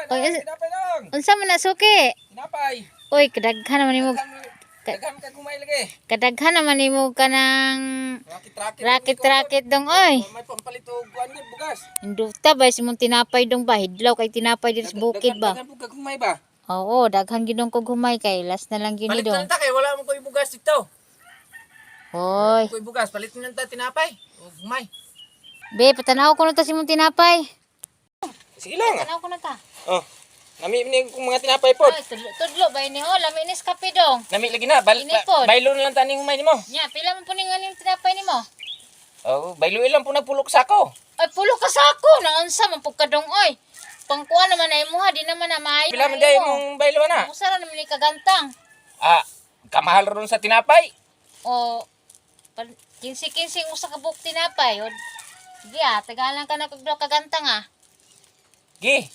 Oy, Tinapay lang. unsa man na suki? Tinapay. Oy, kadaghan naman nimo. Daghan ka kumay lagi. Kadaghan naman nimo kanang Rakit-rakit. rakit-rakit dong oy. May pampalit og kuan gid bugas. Induta ba si mong tinapay dong ba? Hidlaw kay tinapay diri sa bukid ba? Daghan ka kumay ba? Oo, daghan gidong kog humay kay last na lang gyud ni Palit dong. na ta kay wala mo ko ibugas dito. Hoy, Ko ibugas, palit na ta tinapay. Og kumay. be patanaw ko na ta si mong tinapay. Sige lang. Patanaw ko na ta. Oh. Nami ni kung mga tinapay pod. Ay, tudlo ba ini oh, lami ni kape dong. Nami lagi na. Inipod. Baylo na lang taning humay nimo. Nya, pila man puning aning tinapay nimo? Oh, baylo lang po na pulok sako. Ay, pulo ka sako na unsa man pug kadong oy. Pangkuan naman ay mo ha, di naman na maayo. Pila man day mong baylo na? Usa ra naman ni kagantang. Ah, kamahal ron sa tinapay. O 15-15 usa ka buk tinapay. O sige ah, tagalan ka na kag duha ka gantang ah. Gi,